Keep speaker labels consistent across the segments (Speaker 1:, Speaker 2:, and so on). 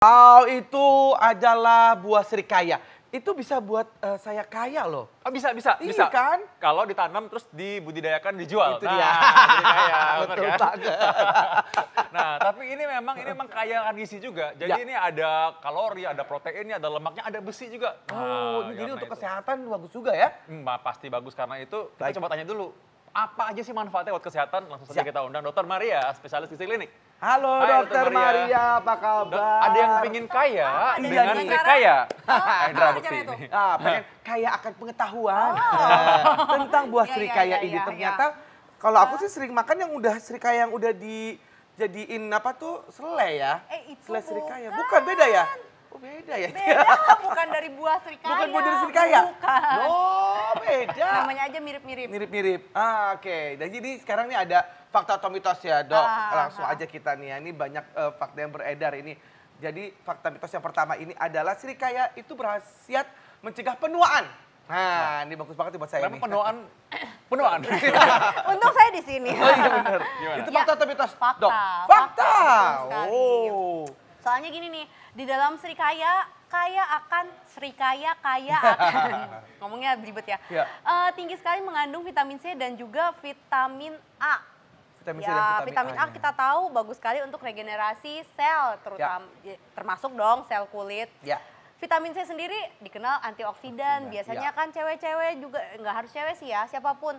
Speaker 1: Oh, itu adalah buah serikaya. Itu bisa buat saya kaya loh.
Speaker 2: Oh, bisa.
Speaker 1: Iya kan?
Speaker 2: Kalau ditanam terus dibudidayakan dijual.
Speaker 1: Itu dia.
Speaker 2: Jadi kaya, bener
Speaker 1: Betul
Speaker 2: kan?
Speaker 1: banget.
Speaker 2: Nah, tapi ini memang kaya akan gizi juga. Jadi
Speaker 1: Ya.
Speaker 2: ini ada kalori, ada proteinnya, ada lemaknya, ada besi juga.
Speaker 1: Oh,
Speaker 2: Nah,
Speaker 1: jadi
Speaker 2: karena
Speaker 1: untuk
Speaker 2: itu.
Speaker 1: kesehatan bagus juga ya?
Speaker 2: Pasti bagus karena itu.
Speaker 1: Baik.
Speaker 2: Kita coba tanya dulu. Apa aja sih manfaatnya buat kesehatan? Langsung saja
Speaker 1: Siap.
Speaker 2: kita undang Dr. Maria, spesialis gizi klinik.
Speaker 1: Halo
Speaker 2: Hai,
Speaker 1: Dokter Maria, apa kabar?
Speaker 2: Ada yang pingin kaya
Speaker 1: Iya
Speaker 2: dengan
Speaker 1: nih.
Speaker 2: serikaya. Indra
Speaker 3: apa
Speaker 2: Bekti
Speaker 3: caranya tuh?
Speaker 2: ini.
Speaker 1: Pengen kaya akan pengetahuan tentang buah
Speaker 3: Iya,
Speaker 1: serikaya
Speaker 3: iya,
Speaker 1: ini.
Speaker 3: iya,
Speaker 1: Ternyata kalau aku sih sering makan yang udah serikaya yang udah dijadiin apa tuh selai ya.
Speaker 3: Itu
Speaker 1: Selai serikaya.
Speaker 3: bukan.
Speaker 1: Bukan beda ya? Oh beda ya.
Speaker 3: Beda, bukan dari buah serikaya.
Speaker 1: Bukan buah dari serikaya?
Speaker 3: Bukan.
Speaker 1: Oh beda.
Speaker 3: Namanya aja mirip-mirip.
Speaker 1: Mirip-mirip. Oke. Dan jadi sekarang nih ada fakta atau mitos ya dok. Langsung aja kita nih ya. Ini banyak fakta yang beredar ini. Jadi fakta mitos yang pertama ini adalah serikaya itu berkhasiat mencegah penuaan. Nah, ini bagus banget nih buat saya
Speaker 2: Memang
Speaker 1: nih.
Speaker 2: penuaan.
Speaker 3: Untung saya di sini.
Speaker 1: Oh iya benar.
Speaker 2: Gimana?
Speaker 1: Itu fakta atau mitos?
Speaker 3: Fakta.
Speaker 1: Dok?
Speaker 3: Fakta, betul sekali.
Speaker 1: Oh.
Speaker 3: Soalnya gini nih, di dalam serikaya, kaya akan. Ngomongnya belibet ya.
Speaker 1: Ya.
Speaker 3: Tinggi sekali mengandung vitamin C dan juga vitamin A.
Speaker 1: Vitamin C
Speaker 3: Ya,
Speaker 1: dan
Speaker 3: vitamin A
Speaker 1: A-nya.
Speaker 3: kita tahu bagus sekali untuk regenerasi sel, terutama termasuk dong sel kulit.
Speaker 1: Ya.
Speaker 3: Vitamin C sendiri dikenal antioksidan. Biasanya
Speaker 1: ya.
Speaker 3: kan cewek-cewek juga, nggak harus cewek sih ya, siapapun.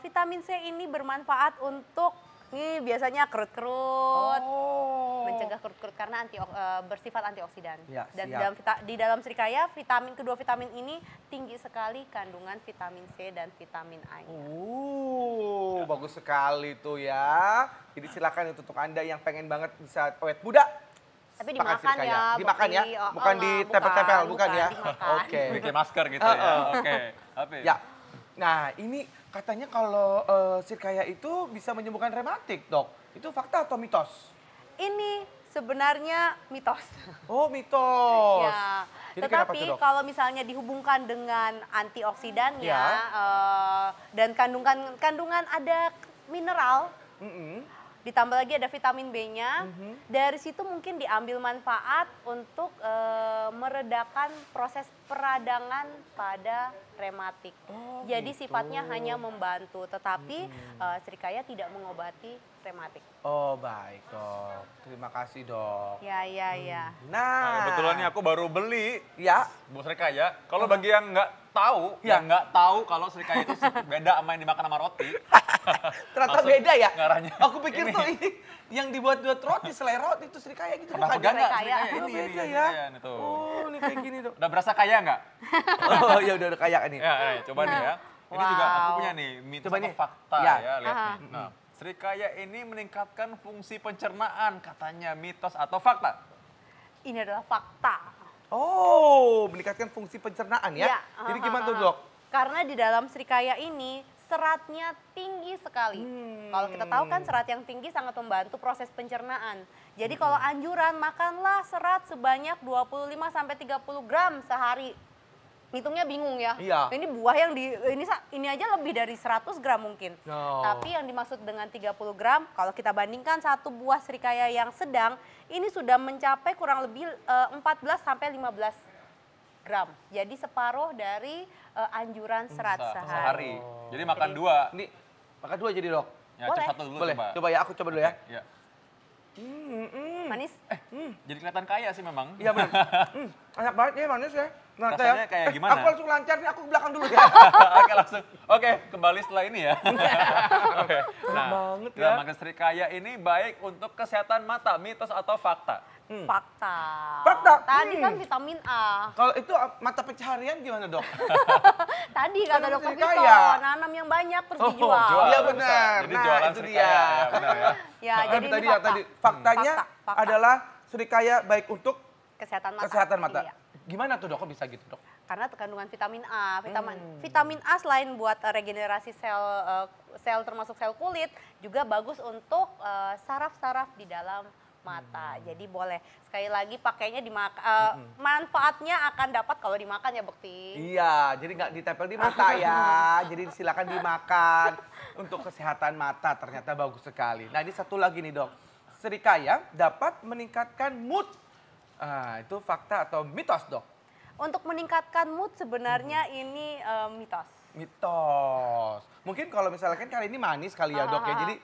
Speaker 3: Vitamin C ini bermanfaat untuk ini biasanya kerut-kerut, mencegah kerut-kerut karena bersifat antioksidan.
Speaker 1: Ya,
Speaker 3: Dan
Speaker 1: siap.
Speaker 3: di dalam serikaya, kedua vitamin ini tinggi sekali kandungan vitamin C dan vitamin A-nya.
Speaker 1: Bagus sekali tuh ya. Jadi silakan untuk Anda yang pengen banget bisa awet muda.
Speaker 3: Tapi
Speaker 1: makan
Speaker 3: dimakan
Speaker 1: serikaya.
Speaker 3: ya,
Speaker 1: Dimakan ya?
Speaker 3: Bekti.
Speaker 1: Bukan ditempel-tempel, bukan ya?
Speaker 3: dimakan.
Speaker 1: Oke.
Speaker 2: Bikin masker gitu ya. Oke. Tapi
Speaker 1: Ya. Nah, ini katanya kalau sirkaya itu bisa menyembuhkan rematik, Dok. Itu fakta atau mitos?
Speaker 3: Ini sebenarnya mitos.
Speaker 1: Oh, mitos.
Speaker 3: Ya,
Speaker 1: Jadi kenapa
Speaker 3: tetapi
Speaker 1: tuh, Dok?
Speaker 3: kalau misalnya dihubungkan dengan antioksidannya
Speaker 1: Ya.
Speaker 3: dan kandungan ada mineral, ditambah lagi ada vitamin B-nya, dari situ mungkin diambil manfaat untuk meredakan proses peradangan pada rematik. Jadi
Speaker 1: gitu.
Speaker 3: sifatnya hanya membantu, tetapi serikaya tidak mengobati rematik.
Speaker 1: Oh, baik, Dok. Terima kasih, Dok.
Speaker 3: Ya.
Speaker 1: Nah,
Speaker 2: kebetulan nih aku baru beli
Speaker 1: ya.
Speaker 2: buah serikaya. Kalau bagi yang nggak tahu,
Speaker 1: Ya.
Speaker 2: yang nggak tahu kalau serikaya itu beda sama yang dimakan sama roti.
Speaker 1: Ternyata
Speaker 2: Langsung
Speaker 1: beda ya?
Speaker 2: ngarahnya.
Speaker 1: Aku pikir tuh ini yang dibuat-buat roti, selai roti itu serikaya gitu.
Speaker 2: Pernah
Speaker 1: bukan?
Speaker 2: pegang nggak
Speaker 3: serikaya?
Speaker 2: serikaya
Speaker 1: Oh,
Speaker 2: ini?
Speaker 1: beda
Speaker 2: ini,
Speaker 1: ya?
Speaker 2: serikaya nih, tuh.
Speaker 1: Oh, ini kayak gini, Dok.
Speaker 2: Udah berasa kaya nggak?
Speaker 1: Oh, ya udah kayak ini.
Speaker 2: Ya, coba nih ya. Ini juga aku
Speaker 3: Wow.
Speaker 2: punya nih, mitos
Speaker 1: Coba
Speaker 2: atau
Speaker 1: nih.
Speaker 2: fakta
Speaker 1: Ya.
Speaker 2: ya, lihat nih. Nah, serikaya ini meningkatkan fungsi pencernaan, katanya mitos atau fakta?
Speaker 3: Ini adalah fakta.
Speaker 1: Oh, meningkatkan fungsi pencernaan ya?
Speaker 3: Ya,
Speaker 1: Jadi gimana tuh, Dok?
Speaker 3: Karena di dalam serikaya ini seratnya tinggi sekali. Kalau kita tahu kan serat yang tinggi sangat membantu proses pencernaan. Jadi kalau anjuran makanlah serat sebanyak 25 sampai 30 gram sehari. Hitungnya bingung ya.
Speaker 1: Iya.
Speaker 3: Ini buah yang ini aja lebih dari 100 gram mungkin.
Speaker 1: Oh.
Speaker 3: Tapi yang dimaksud dengan 30 gram, kalau kita bandingkan satu buah serikaya yang sedang, ini sudah mencapai kurang lebih 14 sampai 15 gram. Jadi separuh dari anjuran serat sehari.
Speaker 2: Jadi makan
Speaker 3: Jadi-
Speaker 2: dua.
Speaker 1: Ini makan dua jadi, Dok.
Speaker 2: Ya,
Speaker 3: Boleh.
Speaker 2: satu dulu
Speaker 1: Boleh.
Speaker 2: coba.
Speaker 1: Coba ya, aku coba dulu ya.
Speaker 2: Ya.
Speaker 3: Manis?
Speaker 2: Jadi kelihatan kaya sih memang.
Speaker 1: Iya benar. Enak banget ya, manis ya. Ternyata
Speaker 2: Rasanya kayak gimana?
Speaker 1: Aku langsung lancar nih, aku ke belakang dulu ya.
Speaker 2: Oke langsung. Oke, kembali setelah ini ya. Oke. Nah,
Speaker 1: banget ya.
Speaker 2: makan serikaya ini baik untuk kesehatan mata, mitos atau fakta?
Speaker 3: Fakta.
Speaker 1: Fakta.
Speaker 3: Tadi kan vitamin A.
Speaker 1: Kalau itu mata pencaharian gimana, Dok?
Speaker 3: Tadi kata
Speaker 1: Kan
Speaker 3: dokter
Speaker 1: serikaya.
Speaker 3: Vito, nanam yang banyak terus dijual.
Speaker 2: jual.
Speaker 1: Iya
Speaker 2: bisa.
Speaker 1: benar.
Speaker 2: Jadi
Speaker 1: Nah,
Speaker 2: jualan
Speaker 1: itu
Speaker 2: serikaya.
Speaker 1: dia.
Speaker 2: Ya, benar ya.
Speaker 3: Ya,
Speaker 1: Tapi
Speaker 3: jadi
Speaker 1: tadi
Speaker 3: ini fakta.
Speaker 1: faktanya
Speaker 3: Fakta.
Speaker 1: adalah serikaya baik untuk
Speaker 3: Kesehatan mata.
Speaker 1: kesehatan mata.
Speaker 3: Iya.
Speaker 1: Gimana tuh, Dok? Kok bisa gitu, Dok?
Speaker 3: Karena kandungan vitamin A. Vitamin A selain buat regenerasi sel termasuk sel kulit, juga bagus untuk saraf-saraf di dalam mata. Jadi boleh sekali lagi pakainya dimakan. Manfaatnya akan dapat kalau dimakan ya, Bekti.
Speaker 1: Iya, jadi nggak ditempel di mata ya. Jadi silakan dimakan untuk kesehatan mata. Ternyata bagus sekali. Nah, ini satu lagi nih, Dok. Serikaya dapat meningkatkan mood Itu fakta atau mitos, Dok?
Speaker 3: Untuk meningkatkan mood sebenarnya ini mitos.
Speaker 1: Mitos. Mungkin kalau misalnya kan kali ini manis kali ya, Dok ya. Jadi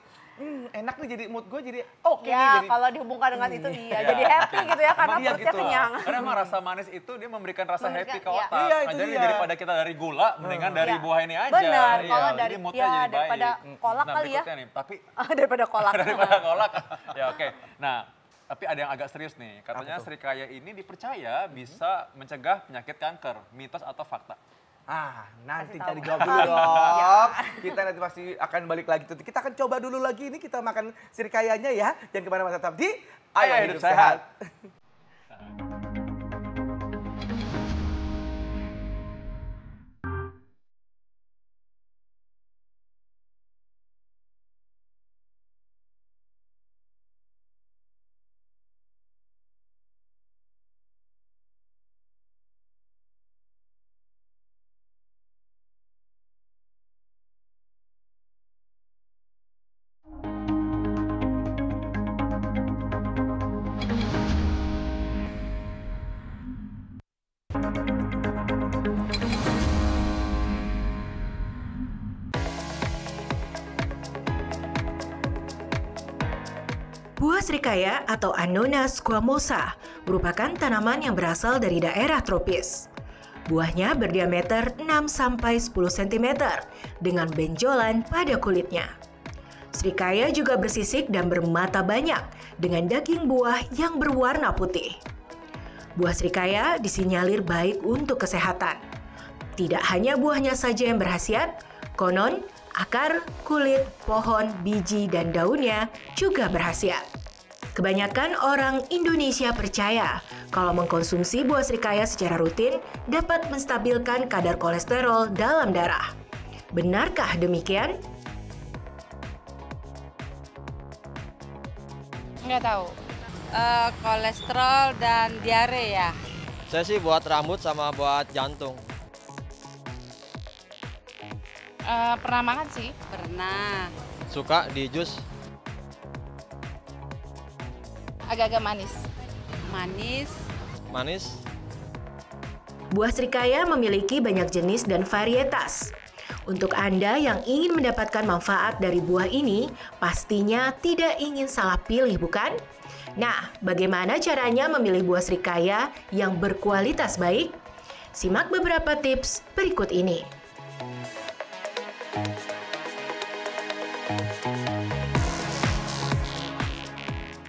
Speaker 1: enak nih, jadi mood gue jadi oke nih.
Speaker 3: Ya,
Speaker 1: Jadi,
Speaker 3: kalau dihubungkan dengan itu jadi happy gitu ya karena
Speaker 1: Iya
Speaker 3: perutnya
Speaker 1: gitu.
Speaker 3: kenyang.
Speaker 2: Karena emang rasa manis itu dia memberikan rasa happy ke
Speaker 3: Iya.
Speaker 2: otak.
Speaker 1: Iya, itu
Speaker 2: Nah, jadi
Speaker 1: dia.
Speaker 2: daripada kita dari gula, mendingan dari
Speaker 3: Iya.
Speaker 2: buah ini aja.
Speaker 3: Benar,
Speaker 2: Iya,
Speaker 3: kalau
Speaker 2: jadi
Speaker 3: dari
Speaker 2: moodnya
Speaker 3: ya,
Speaker 2: jadi baik.
Speaker 3: daripada kolak
Speaker 2: Nah,
Speaker 3: kali ya.
Speaker 2: berikutnya nih, tapi
Speaker 3: Daripada kolak.
Speaker 2: daripada kolak. Ya oke. Nah, tapi ada yang agak serius nih. Katanya
Speaker 1: Apa tuh?
Speaker 2: serikaya ini dipercaya bisa mencegah penyakit kanker. Mitos atau fakta?
Speaker 1: Nanti
Speaker 3: Kasih
Speaker 1: cari
Speaker 3: tahu.
Speaker 1: jawab dulu, Dok. Kita nanti pasti akan balik lagi. Kita akan coba dulu lagi ini kita makan sirikayanya ya. Jangan kemana-mana, tetap di
Speaker 2: Ayo Hidup Sehat.
Speaker 4: Buah serikaya atau Annona squamosa merupakan tanaman yang berasal dari daerah tropis. Buahnya berdiameter 6-10 cm dengan benjolan pada kulitnya. Serikaya juga bersisik dan bermata banyak dengan daging buah yang berwarna putih. Buah serikaya disinyalir baik untuk kesehatan. Tidak hanya buahnya saja yang berkhasiat, konon akar, kulit, pohon, biji, dan daunnya juga berkhasiat. Kebanyakan orang Indonesia percaya kalau mengkonsumsi buah serikaya secara rutin dapat menstabilkan kadar kolesterol dalam darah. Benarkah demikian?
Speaker 5: Nggak tahu. Kolesterol dan diare ya.
Speaker 6: Saya sih buat rambut sama buat jantung.
Speaker 5: Pernah makan sih?
Speaker 7: Pernah.
Speaker 6: Suka di jus.
Speaker 5: Agak-agak manis.
Speaker 7: Manis.
Speaker 6: Manis.
Speaker 4: Buah serikaya memiliki banyak jenis dan varietas. Untuk Anda yang ingin mendapatkan manfaat dari buah ini, pastinya tidak ingin salah pilih, bukan? Nah, bagaimana caranya memilih buah serikaya yang berkualitas baik? Simak beberapa tips berikut ini.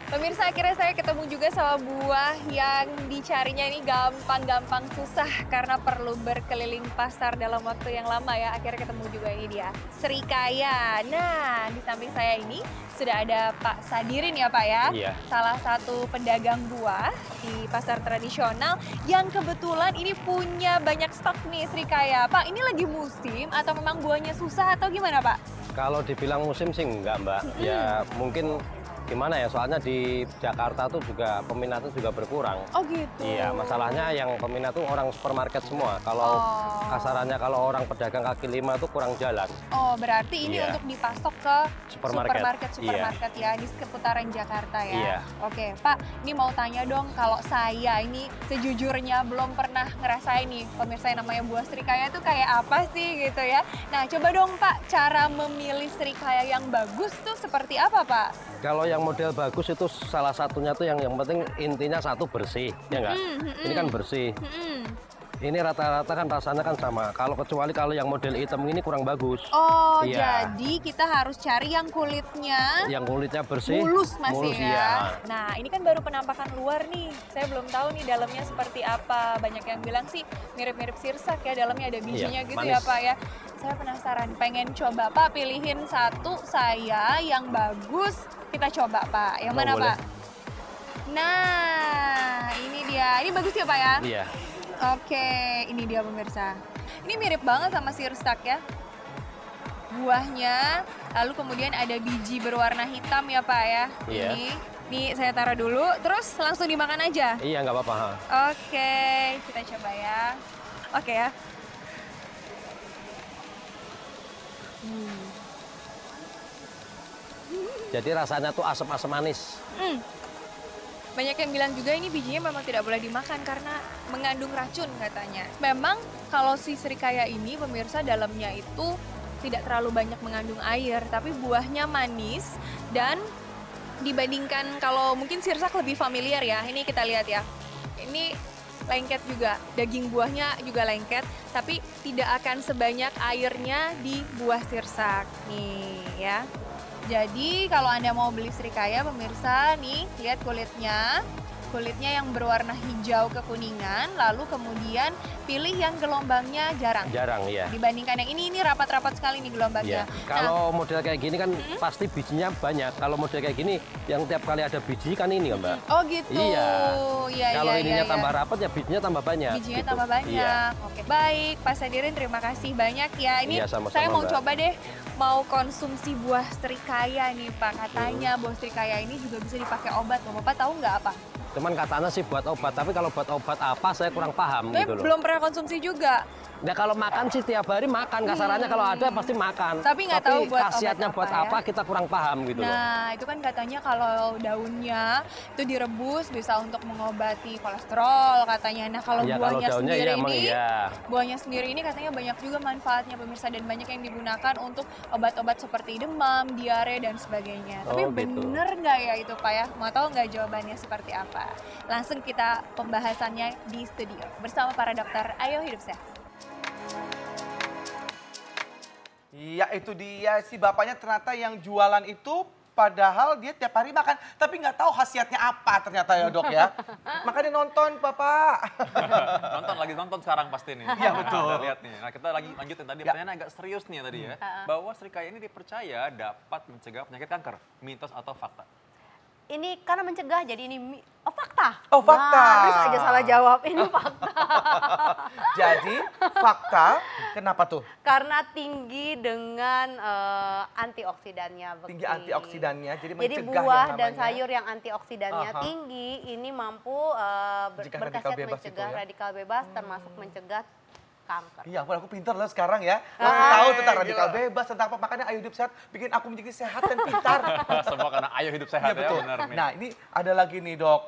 Speaker 8: Pemirsa, akhirnya saya ketemu juga sama buah yang dicarinya ini gampang-gampang susah karena perlu berkeliling pasar dalam waktu yang lama ya. Akhirnya ketemu juga ini dia, serikaya. Nah, di samping saya ini sudah ada Pak Sadirin ya Pak ya.
Speaker 6: Iya.
Speaker 8: Salah satu pedagang buah di pasar tradisional yang kebetulan ini punya banyak stok nih serikaya. Pak, ini lagi musim atau memang buahnya susah atau gimana Pak?
Speaker 9: Kalau dibilang musim sih enggak Mbak, ya mungkin gimana ya, soalnya di Jakarta tuh juga peminatnya juga berkurang.
Speaker 8: Oh gitu.
Speaker 9: Iya, masalahnya yang peminat tuh orang supermarket semua. Kalau kasarannya kalau orang pedagang kaki lima tuh kurang jalan.
Speaker 8: Oh, berarti ini
Speaker 9: Iya.
Speaker 8: untuk dipasok ke
Speaker 9: Supermarket.
Speaker 8: supermarket ya di seputaran Jakarta ya.
Speaker 9: Iya.
Speaker 8: Oke, Pak, ini mau tanya dong, kalau saya ini sejujurnya belum pernah ngerasain nih pemirsa yang namanya buah serikaya itu kayak apa sih gitu ya. Nah, coba dong Pak, cara memilih serikaya yang bagus tuh seperti apa Pak?
Speaker 9: Kalau yang model bagus itu salah satunya tuh yang penting intinya satu bersih, ya enggak? Ini kan bersih. Ini rata-rata kan rasanya kan sama. Kecuali kalau yang model hitam ini kurang bagus.
Speaker 8: Oh,
Speaker 9: Iya.
Speaker 8: jadi kita harus cari yang kulitnya
Speaker 9: Yang kulitnya bersih,
Speaker 8: mulus masih
Speaker 9: mulus,
Speaker 8: ya.
Speaker 9: iya.
Speaker 8: Nah, ini kan baru penampakan luar nih. Saya belum tahu nih dalamnya seperti apa. Banyak yang bilang sih mirip-mirip sirsak ya, dalamnya ada bijinya
Speaker 9: Iya,
Speaker 8: gitu ya
Speaker 9: manis.
Speaker 8: Pak ya. Saya penasaran, pengen coba Pak, pilihin satu saya yang bagus. Kita coba Pak. Yang
Speaker 9: Oh,
Speaker 8: mana
Speaker 9: boleh.
Speaker 8: Pak? Nah, ini dia. Ini bagus ya Pak ya?
Speaker 9: Iya.
Speaker 8: Oke, ini dia pemirsa. Ini mirip banget sama sirsak ya. Buahnya, lalu kemudian ada biji berwarna hitam ya Pak ya.
Speaker 9: Iya.
Speaker 8: Ini saya taruh dulu, terus langsung dimakan aja.
Speaker 9: Iya, nggak apa-apa. Ha.
Speaker 8: Oke, kita coba ya. Oke ya.
Speaker 9: Jadi rasanya tuh asam-asam manis.
Speaker 8: Banyak yang bilang juga ini bijinya memang tidak boleh dimakan karena mengandung racun katanya. Memang kalau si serikaya ini pemirsa dalamnya itu tidak terlalu banyak mengandung air, tapi buahnya manis dan dibandingkan kalau mungkin sirsak lebih familiar ya. Ini kita lihat ya. Ini lengket juga, daging buahnya juga lengket, tapi tidak akan sebanyak airnya di buah sirsak. Nih ya. Jadi kalau Anda mau beli serikaya pemirsa, nih lihat kulitnya. Kulitnya yang berwarna hijau kekuningan, lalu kemudian pilih yang gelombangnya jarang.
Speaker 9: Jarang ya.
Speaker 8: Dibandingkan yang ini rapat-rapat sekali nih gelombangnya.
Speaker 9: Ya. Kalau model kayak gini kan pasti bijinya banyak. Kalau model kayak gini yang tiap kali ada biji kan ini kan Mbak.
Speaker 8: Oh gitu.
Speaker 9: Iya. Kalau
Speaker 8: Iya,
Speaker 9: ininya
Speaker 8: iya.
Speaker 9: tambah rapat ya bijinya tambah banyak.
Speaker 8: Bijinya
Speaker 9: gitu.
Speaker 8: tambah banyak.
Speaker 9: Iya.
Speaker 8: Oke, baik Pak Sadirin, terima kasih banyak ya. Ini
Speaker 9: Iya, sama-sama,
Speaker 8: saya mau
Speaker 9: Mbak.
Speaker 8: coba deh mau konsumsi buah serikaya nih Pak. Katanya buah serikaya ini juga bisa dipakai obat. Bapak tahu nggak apa?
Speaker 9: Cuman katanya sih buat obat, tapi kalau buat obat apa saya kurang paham gitu loh.
Speaker 8: Belum pernah konsumsi juga.
Speaker 9: Nah kalau makan sih tiap hari makan, kasarannya kalau ada pasti makan.
Speaker 8: Tapi nggak tahu buat
Speaker 9: khasiatnya
Speaker 8: obat
Speaker 9: buat
Speaker 8: apa
Speaker 9: apa
Speaker 8: ya.
Speaker 9: kita kurang paham gitu loh.
Speaker 8: Nah, itu kan katanya kalau daunnya itu direbus bisa untuk mengobati kolesterol katanya. Nah, kalau
Speaker 9: Iya,
Speaker 8: buahnya
Speaker 9: kalau daunnya
Speaker 8: sendiri
Speaker 9: iya, emang
Speaker 8: ini,
Speaker 9: iya.
Speaker 8: buahnya sendiri ini katanya banyak juga manfaatnya pemirsa dan banyak yang digunakan untuk obat-obat seperti demam, diare dan sebagainya. Tapi
Speaker 9: Oh, gitu.
Speaker 8: bener nggak ya itu Pak ya? Mau tahu nggak jawabannya seperti apa? Langsung kita pembahasannya di studio bersama para dokter. Ayo hidup sehat.
Speaker 1: Iya itu dia si bapaknya ternyata yang jualan itu padahal dia tiap hari makan tapi nggak tahu khasiatnya apa ternyata ya dok ya. Makanya nonton bapak.
Speaker 2: nonton sekarang pasti nih.
Speaker 1: Iya, betul.
Speaker 2: Kita lihat nih. Nah kita lagi lanjutin tadi
Speaker 1: Ya.
Speaker 2: pertanyaan agak serius nih tadi ya. Bahwa serikaya ini dipercaya dapat mencegah penyakit kanker. Mitos atau fakta?
Speaker 3: Ini karena mencegah jadi ini fakta.
Speaker 1: Oh, fakta.
Speaker 3: Nah, terus aja salah jawab ini fakta.
Speaker 1: Jadi fakta kenapa tuh?
Speaker 3: Karena tinggi dengan antioksidannya. Bekti.
Speaker 1: Tinggi antioksidannya jadi
Speaker 3: Jadi
Speaker 1: mencegah
Speaker 3: buah
Speaker 1: yang
Speaker 3: dan
Speaker 1: namanya.
Speaker 3: sayur yang antioksidannya
Speaker 1: Aha.
Speaker 3: tinggi ini mampu
Speaker 1: Mencegah radikal
Speaker 3: berkhasiat
Speaker 1: bebas
Speaker 3: mencegah
Speaker 1: itu ya?
Speaker 3: radikal bebas termasuk mencegah kanker.
Speaker 1: Iya, ampun, aku pintar loh sekarang ya. Aku tahu tentang radikal bebas, tentang apa. Makanya Ayo Hidup Sehat bikin aku menjadi sehat dan pintar.
Speaker 2: Semua karena ayo hidup sehat
Speaker 1: Iya,
Speaker 2: ya,
Speaker 1: betul.
Speaker 2: benar nih.
Speaker 1: Nah, ini ada lagi nih, Dok.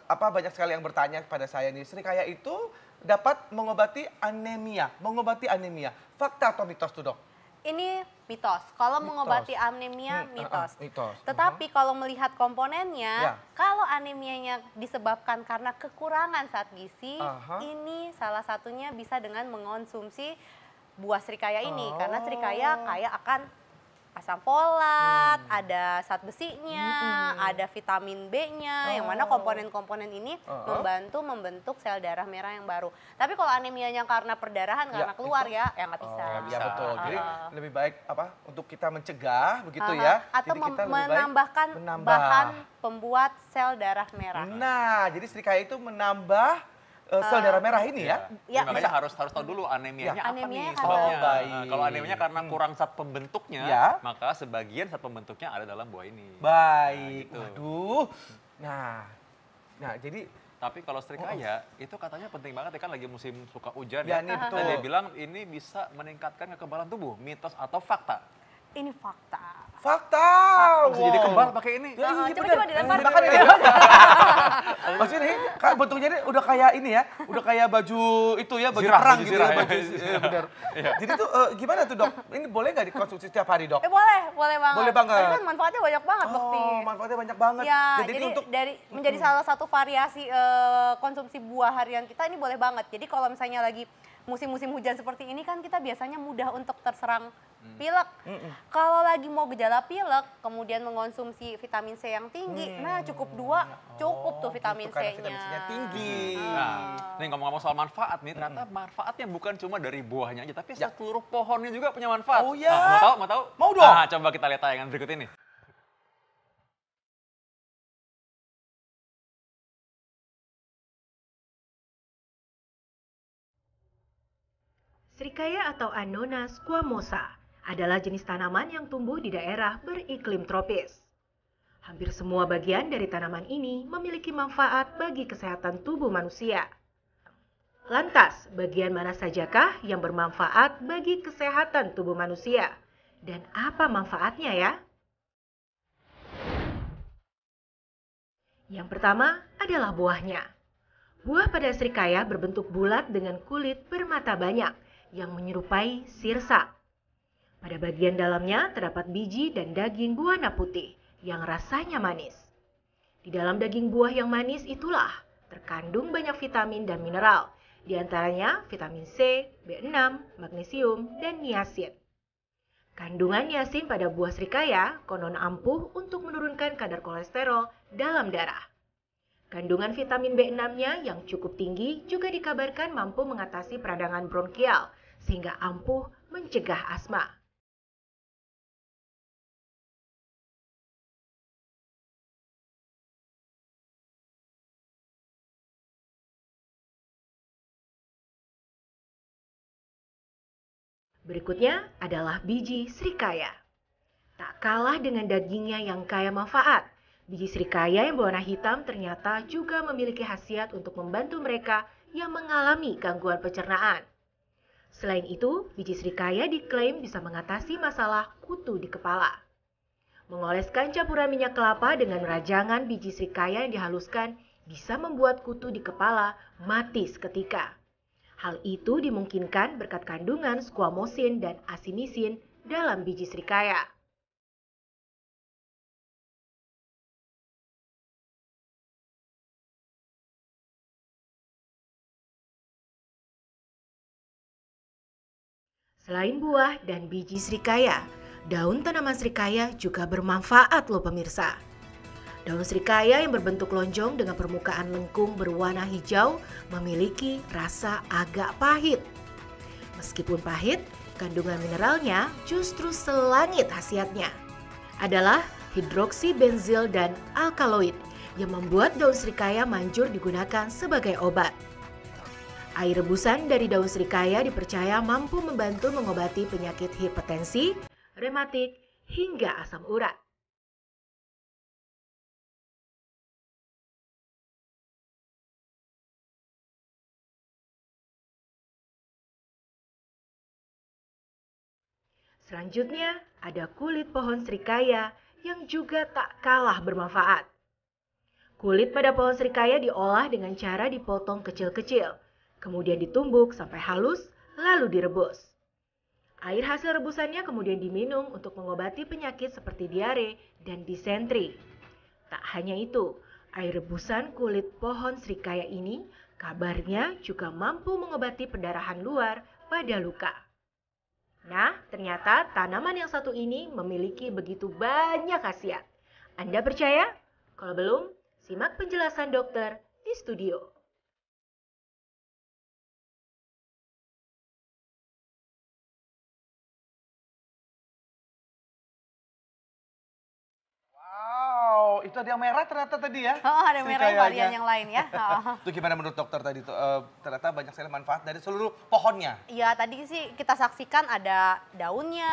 Speaker 1: Banyak sekali yang bertanya kepada saya nih, serikaya itu dapat mengobati anemia. Fakta atau mitos tuh, Dok?
Speaker 3: Ini mitos. Kalau
Speaker 1: Mitos.
Speaker 3: mengobati anemia mitos.
Speaker 1: Mitos.
Speaker 3: Tetapi kalau melihat komponennya,
Speaker 1: Ya.
Speaker 3: kalau anemianya disebabkan karena kekurangan zat gizi,
Speaker 1: Aha.
Speaker 3: ini salah satunya bisa dengan mengonsumsi buah serikaya ini.
Speaker 1: Oh.
Speaker 3: Karena serikaya kaya akan asam folat, ada zat besinya, ada vitamin B-nya, yang mana komponen-komponen ini membantu membentuk sel darah merah yang baru. Tapi kalau anemianya karena perdarahan, karena keluar ya nggak bisa.
Speaker 1: Ya betul. Jadi lebih baik untuk kita mencegah begitu ya.
Speaker 3: Atau
Speaker 1: Jadi kita lebih baik
Speaker 3: menambahkan bahan pembuat sel darah merah.
Speaker 1: Nah, jadi serikaya itu menambah sel darah merah ini ya.
Speaker 3: Ya,
Speaker 2: Makanya harus tahu dulu anemianya apa
Speaker 3: Anemianya
Speaker 2: nih
Speaker 3: karena-
Speaker 2: sebabnya.
Speaker 1: Oh, baik.
Speaker 2: Nah, kalau anemianya karena kurang zat pembentuknya,
Speaker 1: Ya.
Speaker 2: maka sebagian zat pembentuknya ada dalam buah ini.
Speaker 1: Baik.
Speaker 2: Nah, gitu.
Speaker 1: Waduh. Nah, jadi
Speaker 2: Tapi kalau serikaya itu katanya penting banget ya kan lagi musim suka hujan
Speaker 1: Ya,
Speaker 2: ya.
Speaker 1: nih, betul.
Speaker 2: Dan dia bilang ini bisa meningkatkan kekebalan tubuh. Mitos atau fakta?
Speaker 3: Ini fakta.
Speaker 1: fakta.
Speaker 2: Bisa jadi kebal pakai ini.
Speaker 1: Ya, iya,
Speaker 3: Coba-coba
Speaker 1: bener.
Speaker 3: dilempar.
Speaker 1: Makan ini. Maksudnya ini kan bentuknya ini udah kayak ini ya, udah kayak baju itu ya, baju
Speaker 2: Zirah,
Speaker 1: perang
Speaker 2: baju
Speaker 1: gitu
Speaker 2: zirah
Speaker 1: ya,
Speaker 2: ya.
Speaker 1: baju bener. Jadi tuh gimana tuh dok? Ini boleh nggak dikonsumsi setiap hari dok?
Speaker 3: Boleh banget.
Speaker 1: Boleh banget.
Speaker 3: Tapi kan manfaatnya banyak banget, Bekti.
Speaker 1: Oh, manfaatnya banyak banget.
Speaker 3: Ya,
Speaker 1: Jadi
Speaker 3: jadi
Speaker 1: ini untuk
Speaker 3: dari menjadi salah satu variasi konsumsi buah harian kita ini boleh banget. Jadi kalau misalnya lagi musim-musim hujan seperti ini kan kita biasanya mudah untuk terserang pilek. Kalau lagi mau gejala pilek, kemudian mengonsumsi vitamin C yang tinggi, nah cukup 2, cukup tuh vitamin
Speaker 1: gitu, karena
Speaker 3: C-nya.
Speaker 1: vitamin C-nya tinggi.
Speaker 2: Nah, nih ngomong-ngomong soal manfaat nih, ternyata manfaatnya bukan cuma dari buahnya aja, tapi seluruh pohonnya juga punya manfaat.
Speaker 1: Oh ya.
Speaker 2: Nah, mau tahu?
Speaker 1: Mau dong.
Speaker 2: Nah, coba kita lihat tayangan berikut ini.
Speaker 4: Serikaya atau Annona squamosa adalah jenis tanaman yang tumbuh di daerah beriklim tropis. Hampir semua bagian dari tanaman ini memiliki manfaat bagi kesehatan tubuh manusia. Lantas, bagian mana sajakah yang bermanfaat bagi kesehatan tubuh manusia? Dan apa manfaatnya ya? Yang pertama adalah buahnya. Buah pada serikaya berbentuk bulat dengan kulit bermata banyak yang menyerupai sirsa. Pada bagian dalamnya terdapat biji dan daging berwarna putih yang rasanya manis. Di dalam daging buah yang manis itulah terkandung banyak vitamin dan mineral, di antaranya vitamin C, B6, magnesium, dan niasin. Kandungan niasin pada buah serikaya konon ampuh untuk menurunkan kadar kolesterol dalam darah. Kandungan vitamin B6-nya yang cukup tinggi juga dikabarkan mampu mengatasi peradangan bronkial, sehingga ampuh mencegah asma. Berikutnya adalah biji serikaya. Tak kalah dengan dagingnya yang kaya manfaat, biji serikaya yang berwarna hitam ternyata juga memiliki khasiat untuk membantu mereka yang mengalami gangguan pencernaan. Selain itu, biji serikaya diklaim bisa mengatasi masalah kutu di kepala. Mengoleskan campuran minyak kelapa dengan rajangan biji serikaya yang dihaluskan bisa membuat kutu di kepala mati seketika. Hal itu dimungkinkan berkat kandungan squamosin dan asimisin dalam biji serikaya. Selain buah dan biji serikaya, daun tanaman serikaya juga bermanfaat loh pemirsa. Daun serikaya yang berbentuk lonjong dengan permukaan lengkung berwarna hijau memiliki rasa agak pahit. Meskipun pahit, kandungan mineralnya justru selangit khasiatnya. Adalah hidroksibenzil dan alkaloid yang membuat daun serikaya manjur digunakan sebagai obat. Air rebusan dari daun serikaya dipercaya mampu membantu mengobati penyakit hipertensi, rematik, hingga asam urat. Selanjutnya, ada kulit pohon serikaya yang juga tak kalah bermanfaat. Kulit pada pohon serikaya diolah dengan cara dipotong kecil-kecil, kemudian ditumbuk sampai halus, lalu direbus. Air hasil rebusannya kemudian diminum untuk mengobati penyakit seperti diare dan disentri. Tak hanya itu, air rebusan kulit pohon serikaya ini kabarnya juga mampu mengobati pendarahan luar pada luka. Nah, ternyata tanaman yang satu ini memiliki begitu banyak khasiat. Anda percaya? Kalau belum, simak penjelasan dokter di studio.
Speaker 1: Wow, itu ada yang merah ternyata tadi ya?
Speaker 3: Oh, ada merah
Speaker 1: serikayanya.
Speaker 3: varian yang lain ya.
Speaker 1: Itu gimana menurut dokter tadi tuh? Ternyata banyak sekali manfaat dari seluruh pohonnya.
Speaker 3: Iya, tadi sih kita saksikan ada daunnya,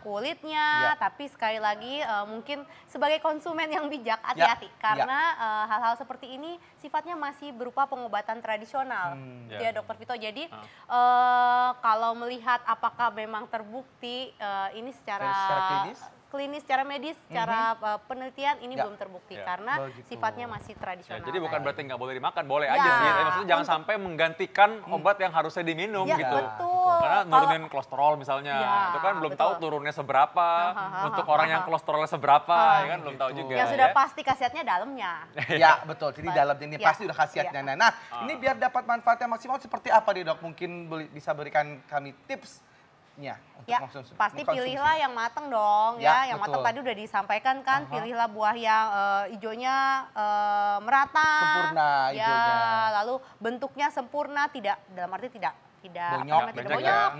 Speaker 3: kulitnya, tapi sekali lagi mungkin sebagai konsumen yang bijak hati-hati karena hal-hal seperti ini sifatnya masih berupa pengobatan tradisional, gitu ya Dokter Vito. Jadi kalau melihat apakah memang terbukti ini secara klinis, secara medis, secara penelitian ini belum terbukti karena sifatnya masih tradisional.
Speaker 2: Jadi bukan berarti nggak boleh dimakan, boleh aja sih. Tapi maksudnya jangan sampai menggantikan obat yang harusnya diminum gitu.
Speaker 3: Betul.
Speaker 2: Karena nurunin kolesterol misalnya, itu kan belum tahu turunnya seberapa. Untuk orang yang kolesterolnya seberapa, ya kan belum tahu juga.
Speaker 3: Yang sudah pasti khasiatnya dalamnya.
Speaker 1: Ya betul, jadi dalamnya ini pasti udah khasiatnya. Nah, ini biar dapat manfaat yang maksimal seperti apa nih dok? Mungkin bisa berikan kami tips. Ya,
Speaker 3: pasti pilihlah yang matang dong ya, yang matang tadi udah disampaikan kan, pilihlah buah yang hijaunya merata,
Speaker 1: sempurna hijaunya,
Speaker 3: lalu bentuknya sempurna, tidak dalam arti tidak
Speaker 2: bonyok,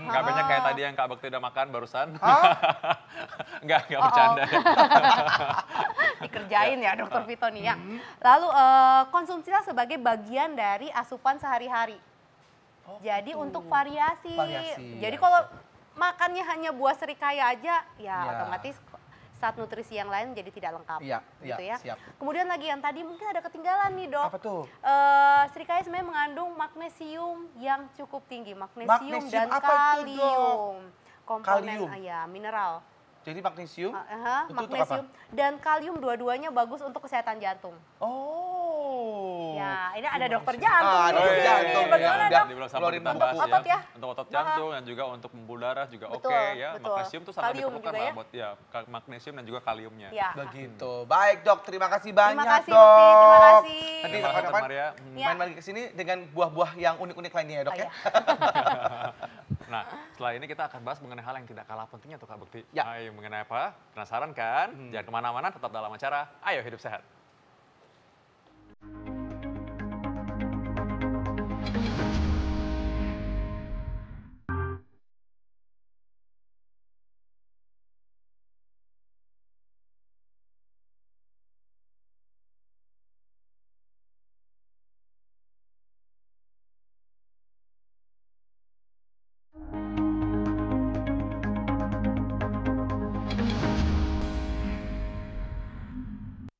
Speaker 2: nggak banyak kayak tadi yang Kak Bekti udah makan barusan. Nggak bercanda.
Speaker 3: Dikerjain ya Dokter Vito nih ya. Lalu konsumsilah sebagai bagian dari asupan sehari-hari. Jadi untuk variasi. Jadi kalau makannya hanya buah serikaya aja, ya otomatis saat nutrisi yang lain jadi tidak lengkap. Gitu ya. Kemudian lagi yang tadi mungkin ada ketinggalan nih dok.
Speaker 1: Apa tuh?
Speaker 3: Serikaya sebenarnya mengandung magnesium yang cukup tinggi. Magnesium dan kalium. Komponen mineral.
Speaker 1: Jadi magnesium itu untuk
Speaker 3: magnesium
Speaker 1: apa?
Speaker 3: dan kalium dua-duanya bagus untuk kesehatan jantung.
Speaker 1: Oh.
Speaker 3: Ya, ini ada dokter jantung.
Speaker 1: Ah,
Speaker 3: nih.
Speaker 1: dokter jantung.
Speaker 3: Bagaimana,
Speaker 1: Ya,
Speaker 3: Dok?
Speaker 2: Dibilang
Speaker 1: Keluarin
Speaker 2: kita
Speaker 1: buku.
Speaker 2: bahas
Speaker 3: Untuk otot ya?
Speaker 2: Untuk otot jantung dan juga untuk pembuluh darah juga
Speaker 3: Betul,
Speaker 2: oke ya.
Speaker 3: betul.
Speaker 2: Magnesium itu sangat
Speaker 3: Kalium
Speaker 2: diperlukan
Speaker 3: juga
Speaker 2: lah
Speaker 3: ya?
Speaker 2: buat ya magnesium dan juga kaliumnya.
Speaker 3: Ya.
Speaker 1: Begitu. Baik, Dok. Terima kasih banyak,
Speaker 3: Terima kasih,
Speaker 1: Dok.
Speaker 3: Upi. Terima kasih.
Speaker 1: Nanti
Speaker 2: Terima kasih,
Speaker 1: kapan-kapan
Speaker 2: Maria.
Speaker 1: main lagi ke sini dengan buah-buah yang unik-unik lainnya ya, Dok ya.
Speaker 2: Nah, setelah ini kita akan bahas mengenai hal yang tidak kalah pentingnya tuh Kak Bekti.
Speaker 1: Ya.
Speaker 2: Ayo, mengenai apa? Penasaran kan? Jangan kemana-mana, tetap dalam acara Ayo Hidup Sehat.